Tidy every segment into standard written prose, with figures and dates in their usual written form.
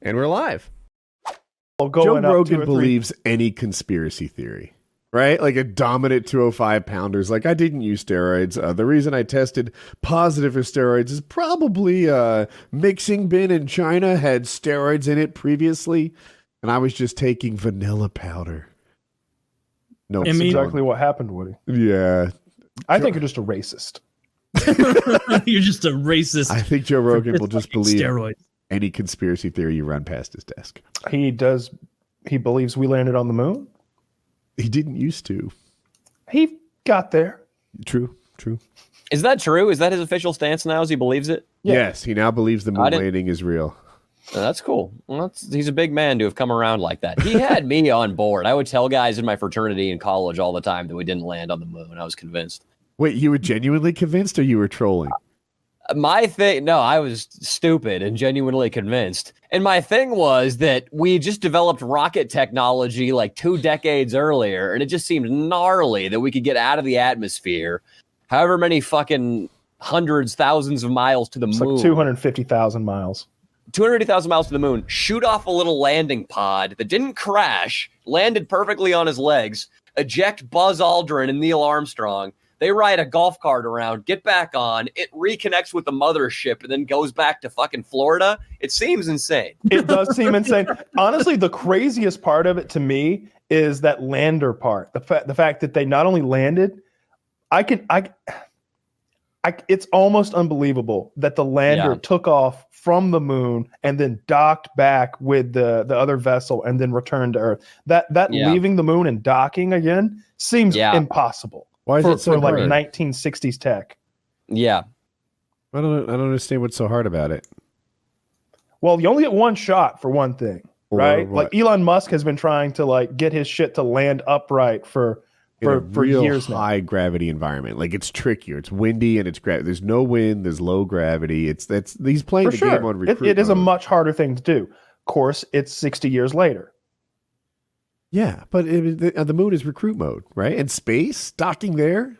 And we're live. Joe Rogan believes any conspiracy theory, right? Like a dominant 205 pounders. Like, I didn't use steroids. The reason I tested positive for steroids is probably mixing bin in China had steroids in it previously, and I was just taking vanilla powder. No, that's exactly what happened, Woody. Yeah. I think you're just a racist. You're just a racist. I think Joe Rogan will just believe steroids. Any conspiracy theory you run past his desk. He does. He believes we landed on the moon. He didn't used to. He got there. True. Is that true? Is that his official stance now? As he believes it? Yeah. Yes, he now believes the moon landing is real. That's cool. Well, he's a big man to have come around like that. He had me on board. I would tell guys in my fraternity in college all the time that we didn't land on the moon. I was convinced. Wait, you were genuinely convinced or you were trolling? I was stupid and genuinely convinced. And my thing was that we just developed rocket technology like 2 decades earlier, and it just seemed gnarly that we could get out of the atmosphere, however many fucking hundreds, thousands of miles to the moon. Like 250,000 miles. 250,000 miles to the moon, shoot off a little landing pod that didn't crash, landed perfectly on his legs, eject Buzz Aldrin and Neil Armstrong. They ride a golf cart around, get back on, it reconnects with the mothership, and then goes back to fucking Florida. It seems insane. It does seem insane. Honestly, the craziest part of it to me is that lander part. The fact that they not only landed, it's almost unbelievable that the lander took off from the moon and then docked back with the other vessel and then returned to Earth. That leaving the moon and docking again seems impossible. Why is it so like hard? 1960s tech? Yeah. I don't understand what's so hard about it. Well, you only get one shot for one thing, right? Like Elon Musk has been trying to like get his shit to land upright for years now. High gravity environment. Like it's trickier. It's windy and it's there's no wind, there's low gravity. He's playing the game on recruit it is mode. a much harder thing to do. Of course, it's 60 years later. Yeah, but the moon is recruit mode, right? And space, docking there,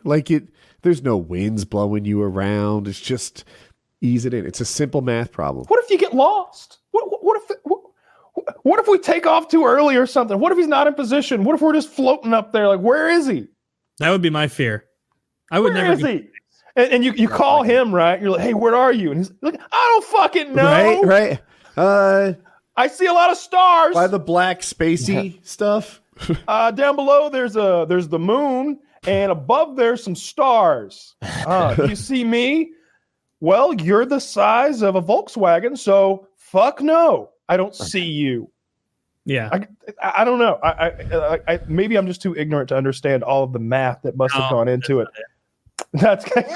there's no winds blowing you around. It's just ease it in. It's a simple math problem. What if you get lost? What if we take off too early or something? What if he's not in position? What if we're just floating up there? Like, where is he? That would be my fear. I would never. Where is he? And you call him, right? You're like, hey, where are you? And he's like, I don't fucking know. Right. I see a lot of stars. By the black spacey stuff. Down below, there's the moon, and above there's some stars. You see me? Well, you're the size of a Volkswagen, so fuck no, I don't see you. Yeah, I don't know. I maybe I'm just too ignorant to understand all of the math that must have gone into it. That's that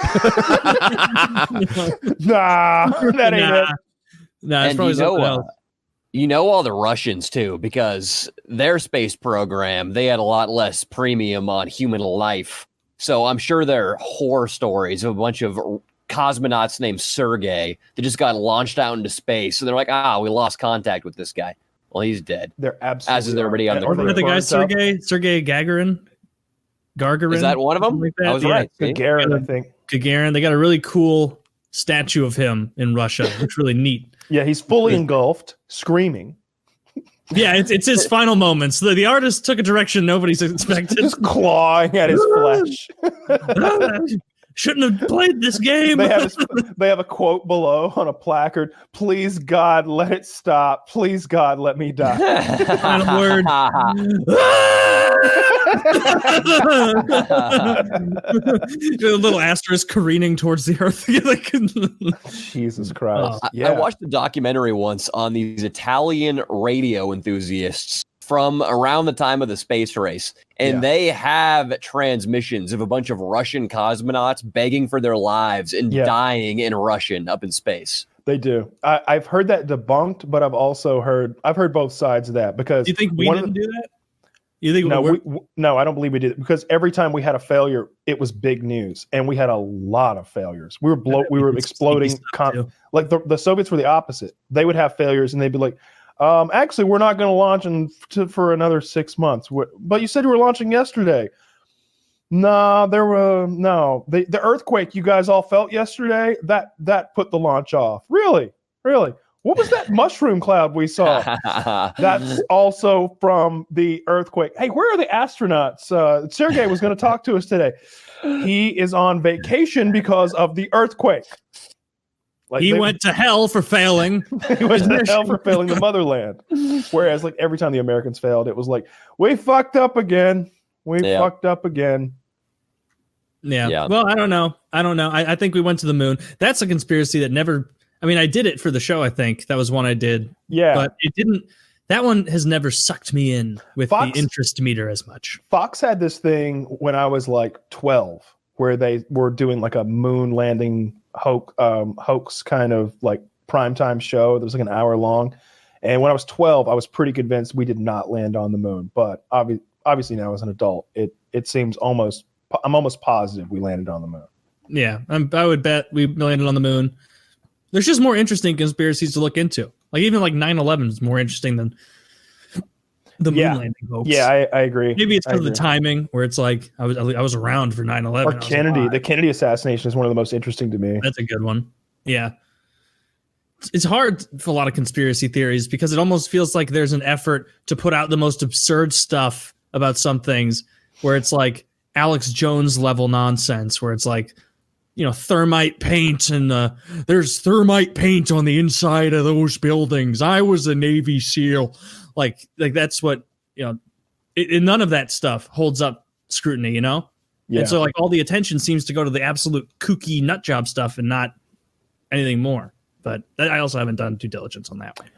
ain't it. Nah, it's probably something else. You know all the Russians, too, because their space program, they had a lot less premium on human life. So I'm sure there are horror stories of a bunch of cosmonauts named Sergey that just got launched out into space. So they're like, we lost contact with this guy. Well, he's dead. They're absolutely as is everybody on the crew. Remember the guy Sergey Gagarin? Is that one of them? Like I was right. Gagarin, I think. Gagarin. They got a really cool statue of him in Russia. It's really neat. Yeah, he's fully engulfed, screaming. Yeah, it's his final moments. The artist took a direction nobody's expected. Just clawing at his flesh. Shouldn't have played this game. They have a quote below on a placard. Please, God, let it stop. Please, God, let me die. Final word. A little asterisk careening towards the earth. Jesus Christ. I watched a documentary once on these Italian radio enthusiasts from around the time of the space race. And they have transmissions of a bunch of Russian cosmonauts begging for their lives and dying in Russian up in space. They do. I've heard that debunked, but I've heard both sides of that. Because do you think we didn't do that? You think no, I don't believe we did, because every time we had a failure, it was big news, and we had a lot of failures. We were exploding. Like the Soviets were the opposite. They would have failures, and they'd be like, actually, we're not going to launch for another 6 months. But you said you were launching yesterday. No, the earthquake you guys all felt yesterday, that put the launch off. Really? What was that mushroom cloud we saw? That's also from the earthquake. Hey, where are the astronauts? Sergey was going to talk to us today. He is on vacation because of the earthquake. Like he went to hell for failing. He went to hell for failing the motherland. Whereas, like, every time the Americans failed, it was like, we fucked up again. We fucked up again. Yeah. Well, I don't know. I think we went to the moon. That's a conspiracy that never. I mean, I did it for the show. I think that was one I did. Yeah, but it didn't. That one has never sucked me in with the interest meter as much. Fox had this thing when I was like 12, where they were doing like a moon landing hoax kind of like primetime show that was like an hour long. And when I was 12, I was pretty convinced we did not land on the moon. But obviously now as an adult, it seems I'm almost positive we landed on the moon. Yeah, I would bet we landed on the moon. There's just more interesting conspiracies to look into. Like even like 9/11 is more interesting than the moon landing hoax. Yeah, I agree. Maybe it's because of the timing, where it's like I was around for 9/11. Or Kennedy. The Kennedy assassination is one of the most interesting to me. That's a good one. Yeah. It's hard for a lot of conspiracy theories because it almost feels like there's an effort to put out the most absurd stuff about some things, where it's like Alex Jones level nonsense, where it's like, you know, thermite paint and there's thermite paint on the inside of those buildings. I was a Navy SEAL. Like that's what, you know, none of that stuff holds up scrutiny, you know? Yeah. And so like all the attention seems to go to the absolute kooky nut job stuff and not anything more. But I also haven't done due diligence on that one.